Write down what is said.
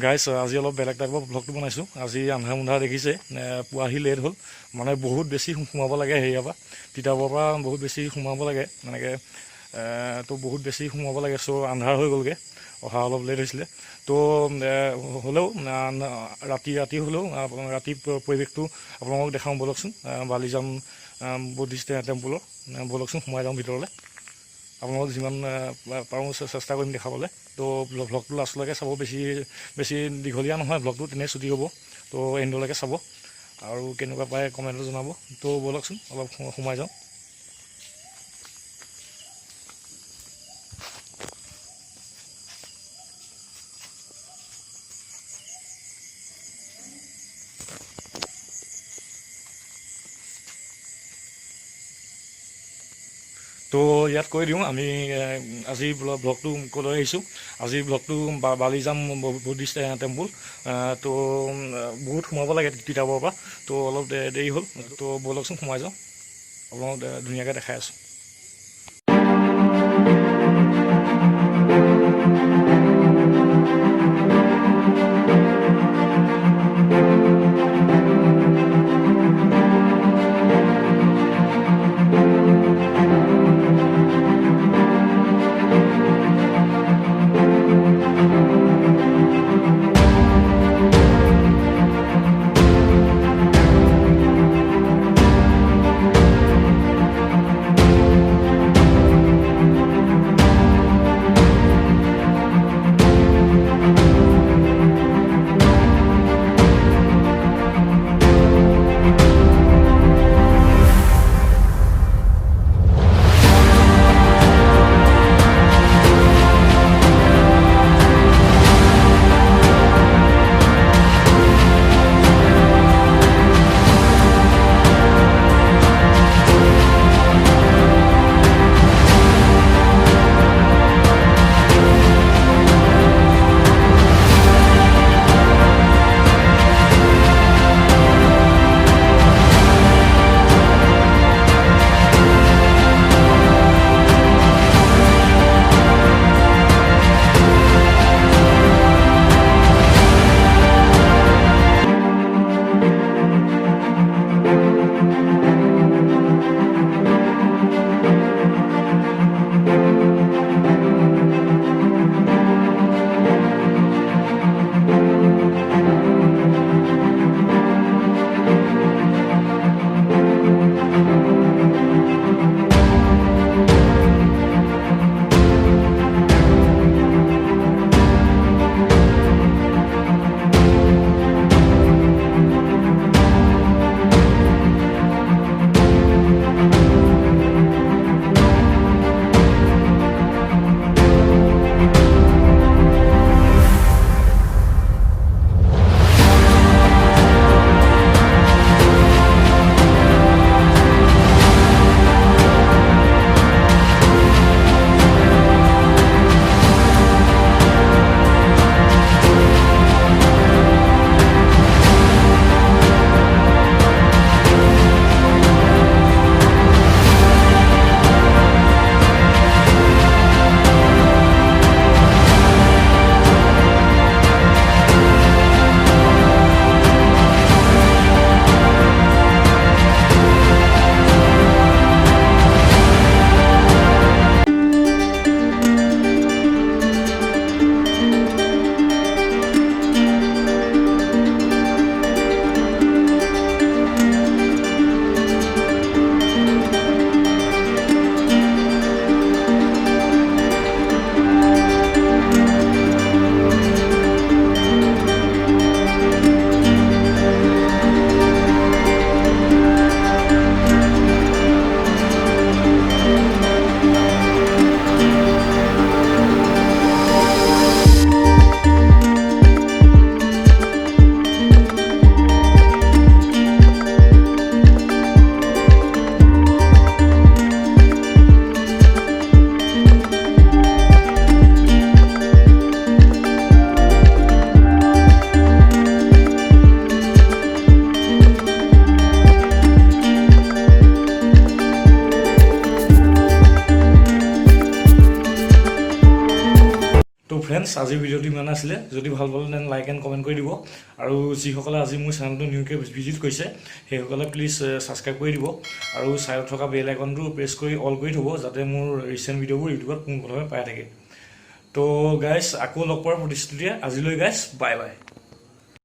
গাইছ আজি অলপ বেলেগ টাইপৰ ব্লগটো বনাইছোঁ। আজি আন্ধাৰ মুন্ধাৰ দেখিছে, পুৱাহি লেট হ'ল, মানে বহুত বেছি সোমাব লাগে হেৰিয়াৰ পৰা, তিতাবৰৰ পৰা বহুত বেছি সোমাব লাগে, এনেকৈ তো বহুত বেছি সোমাব লাগে। চ' আন্ধাৰ হৈ গ'লগৈ, অহা অলপ লেট হৈছিলে। তো হ'লেও ৰাতি হ'লেও ৰাতি পৰিৱেশটো আপোনালোকক দেখাওঁ ব'লকচোন, বালিজান বুদ্ধিষ্ট টেম্পলৰ ব'লকচোন, সোমাই যাওঁ ভিতৰলৈ। আপোনালোকক যিমান পাৰোঁ চেষ্টা কৰিম দেখাবলৈ। তো ভ্লগটো লাষ্টলৈকে চাব, বেছি দীঘলীয়া নহয় ভ্লগটো, তেনেই ছুটি হ'ব। তো এণ্ডলৈকে চাব আৰু কেনেকুৱা পায় কমেণ্টত জনাব। তো ব'লকচোন অলপ সোমাই যাওঁ। তো ইয়াত কৈ দিওঁ আমি আজি ব্লগটো ক'লৈ আহিছোঁ। আজি ব্লগটো বালিজান বুদ্ধিষ্ট টেম্পল। তো বহুত সোমাব লাগে তিতাবৰৰ পৰা, তো অলপ দেৰি হ'ল। তো ব'লকচোন সোমাই যাওঁ, আপোনালোক ধুনীয়াকৈ দেখাই আছোঁ। ফ্ৰেণ্ডছ আজিৰ ভিডিঅ'টো ইমান আছিলে যদি ভাল পালে দেন লাইক এণ্ড কমেণ্ট কৰি দিব আৰু যিসকলে আজি মোৰ চেনেলটো নিউকৈ ভিজিট কৰিছে সেইসকলে প্লিজ ছাবস্ক্ৰাইব কৰি দিব আৰু চাইডত থকা বেল আইকনটো প্ৰেছ কৰি অল কৰি থ'ব যাতে মোৰ ৰিচেণ্ট ভিডিঅ'বোৰ ইউটিউবত পোনপ্ৰথমে পাই থাকে তো গাইজ আকৌ লগ পোৱাৰ প্ৰতিশ্ৰুতিৰে আজিলৈ গাইজ বাই বাই